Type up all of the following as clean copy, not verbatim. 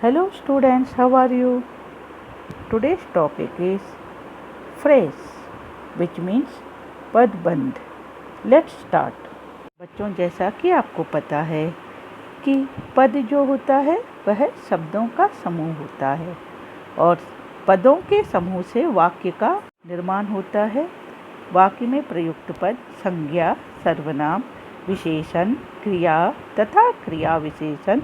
Hello students, how are you? Today's topic is phrase which means पदबंध. Let's start. बच्चों, जैसा कि आपको पता है कि पद जो होता है वह शब्दों का समूह होता है और पदों के समूह से वाक्य का निर्माण होता है. वाक्य में प्रयुक्त पद संज्ञा, सर्वनाम, विशेषण, क्रिया तथा क्रिया विशेषण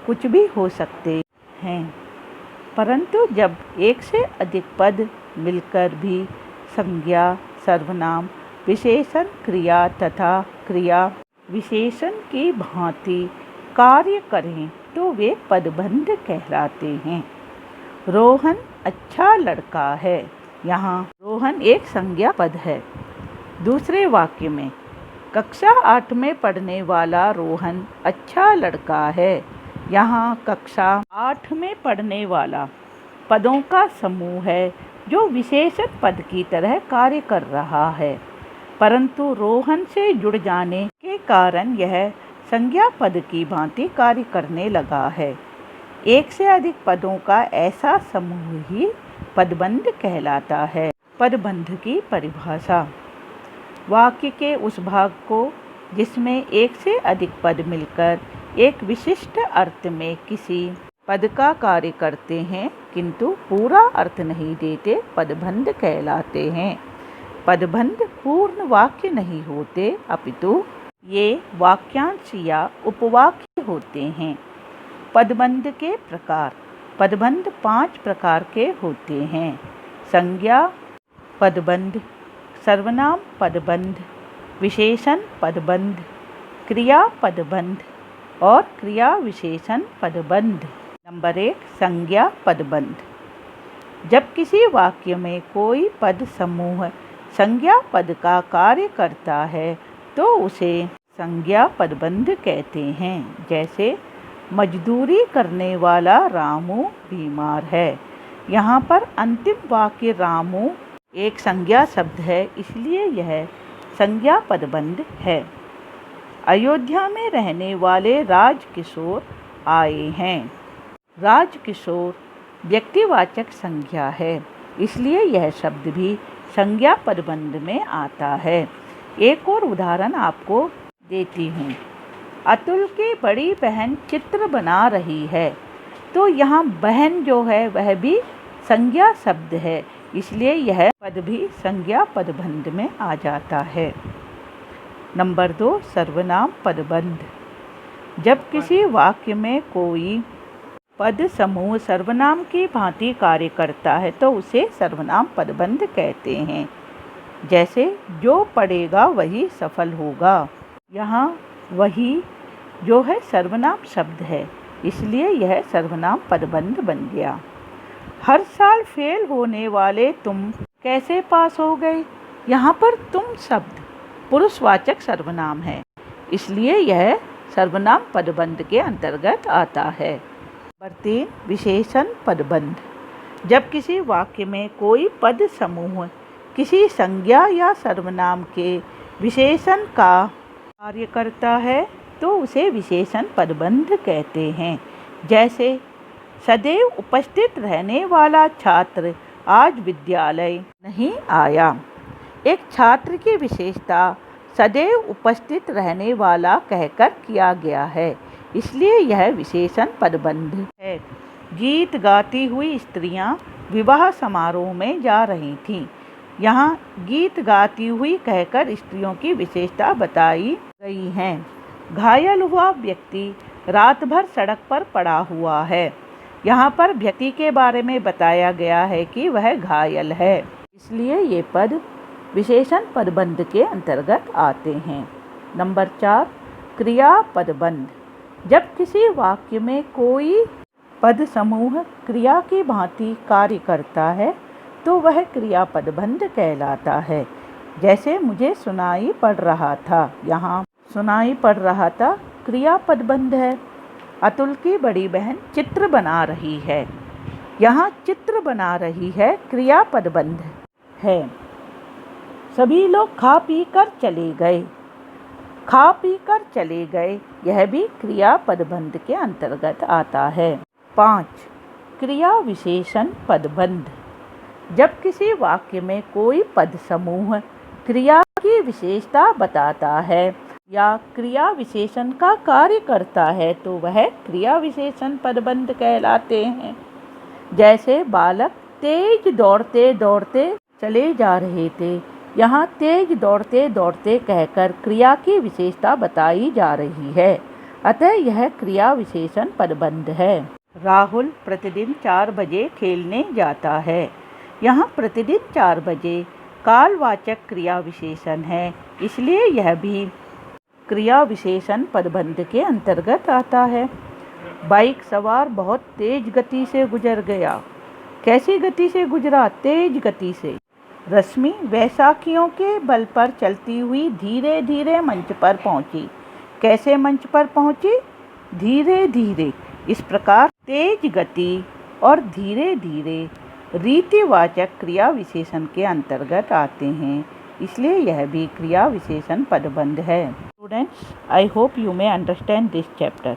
कुछ भी हो सकते हैं, परंतु जब एक से अधिक पद मिलकर भी संज्ञा, सर्वनाम, विशेषण, क्रिया तथा क्रिया विशेषण की भांति कार्य करें तो वे पदबंध कहलाते हैं. रोहन अच्छा लड़का है. यहाँ रोहन एक संज्ञा पद है. दूसरे वाक्य में कक्षा 8 में पढ़ने वाला रोहन अच्छा लड़का है. यहाँ कक्षा 8 में पढ़ने वाला पदों का समूह है जो विशेषण पद की तरह कार्य कर रहा है, परंतु रोहन से जुड़ जाने के कारण यह संज्ञा पद की भांति कार्य करने लगा है. एक से अधिक पदों का ऐसा समूह ही पदबंध कहलाता है. पदबंध की परिभाषा: वाक्य के उस भाग को जिसमें एक से अधिक पद मिलकर एक विशिष्ट अर्थ में किसी पद का कार्य करते हैं किंतु पूरा अर्थ नहीं देते, पदबंध कहलाते हैं. पदबंध पूर्ण वाक्य नहीं होते, अपितु ये वाक्यांश या उपवाक्य होते हैं. पदबंध के प्रकार: पदबंध 5 प्रकार के होते हैं. संज्ञा पदबंध, सर्वनाम पदबंध, विशेषण पदबंध, क्रिया पदबंध और क्रिया विशेषण पदबंध. नंबर 1, संज्ञा पदबंध. जब किसी वाक्य में कोई पद समूह संज्ञा पद का कार्य करता है तो उसे संज्ञा पदबंध कहते हैं. जैसे मजदूरी करने वाला रामू बीमार है. यहाँ पर अंतिम वाक्य रामू एक संज्ञा शब्द है, इसलिए यह संज्ञा पदबंध है. अयोध्या में रहने वाले राजकिशोर आए हैं. राजकिशोर व्यक्तिवाचक संज्ञा है, इसलिए यह शब्द भी संज्ञा पदबंध में आता है. एक और उदाहरण आपको देती हूँ. अतुल की बड़ी बहन चित्र बना रही है, तो यहाँ बहन जो है वह भी संज्ञा शब्द है, इसलिए यह पद भी संज्ञा पदबंध में आ जाता है. नंबर 2, सर्वनाम पदबंध. जब किसी वाक्य में कोई पद समूह सर्वनाम की भांति कार्य करता है तो उसे सर्वनाम पदबंध कहते हैं. जैसे जो पढ़ेगा वही सफल होगा. यहाँ वही जो है सर्वनाम शब्द है, इसलिए यह सर्वनाम पदबंध बन गया. हर साल फेल होने वाले तुम कैसे पास हो गए. यहाँ पर तुम शब्द पुरुषवाचक सर्वनाम है, इसलिए यह सर्वनाम पदबंध के अंतर्गत आता है. नंबर 3, विशेषण पदबंध. जब किसी वाक्य में कोई पद समूह किसी संज्ञा या सर्वनाम के विशेषण का कार्य करता है तो उसे विशेषण पदबंध कहते हैं. जैसे सदैव उपस्थित रहने वाला छात्र आज विद्यालय नहीं आया. एक छात्र की विशेषता सदैव उपस्थित रहने वाला कहकर किया गया है, इसलिए यह विशेषण पदबंध है. गीत गाती हुई स्त्रियां विवाह समारोह में जा रही थीं. यहाँ गीत गाती हुई कहकर स्त्रियों की विशेषता बताई गई है. घायल हुआ व्यक्ति रात भर सड़क पर पड़ा हुआ है. यहाँ पर व्यक्ति के बारे में बताया गया है कि वह घायल है, इसलिए ये पद विशेषण पदबंध के अंतर्गत आते हैं. नंबर 4, क्रिया पदबंध. जब किसी वाक्य में कोई पद समूह क्रिया की भांति कार्य करता है तो वह क्रिया पदबंध कहलाता है. जैसे मुझे सुनाई पड़ रहा था. यहाँ सुनाई पड़ रहा था क्रिया पदबंध है. अतुल की बड़ी बहन चित्र बना रही है. यहाँ चित्र बना रही है क्रिया पदबंध है. सभी लोग खा पी कर चले गए. खा पी कर चले गए यह भी क्रिया पदबंध के अंतर्गत आता है. 5. क्रिया विशेषण पदबंध। जब किसी वाक्य में कोई पद समूह क्रिया की विशेषता बताता है या क्रिया विशेषण का कार्य करता है तो वह क्रिया विशेषण पदबंध कहलाते हैं। जैसे बालक तेज दौड़ते दौड़ते चले जा रहे थे, यहाँ तेज दौड़ते दौड़ते कहकर क्रिया की विशेषता बताई जा रही है, अतः यह क्रिया विशेषण पदबंध है। राहुल प्रतिदिन 4 बजे खेलने जाता है। यहाँ प्रतिदिन 4 बजे कालवाचक क्रिया विशेषण है, इसलिए यह भी क्रिया विशेषण पदबंध के अंतर्गत आता है। बाइक सवार बहुत तेज गति से गुजर गया। कैसी गति से गुजरा? तेज गति से। रश्मि वैशाखियों के बल पर चलती हुई धीरे धीरे मंच पर पहुंची। कैसे मंच पर पहुंची? धीरे धीरे। इस प्रकार तेज गति और धीरे धीरे रीतिवाचक क्रिया विशेषण के अंतर्गत आते हैं, इसलिए यह भी क्रिया विशेषण पदबंध है। Students, I hope you may understand this chapter.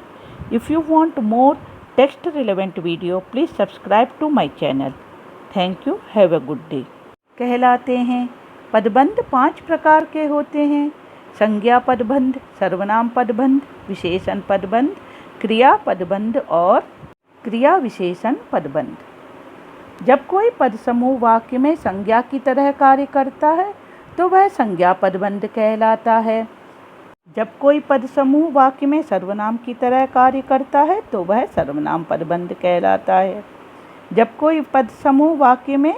If you want more text relevant video, please subscribe to my channel. Thank you. Have a good day. कहलाते हैं। पदबंध 5 प्रकार के होते हैं: संज्ञा पदबंध, सर्वनाम पदबंध, विशेषण पदबंध, क्रिया पदबंध और क्रिया विशेषण पदबंध। जब कोई पद समूह वाक्य में संज्ञा की तरह कार्य करता है तो वह संज्ञा पदबंध कहलाता है। जब कोई पद समूह वाक्य में सर्वनाम की तरह कार्य करता है तो वह सर्वनाम पदबंध कहलाता है। जब कोई पद समूह वाक्य में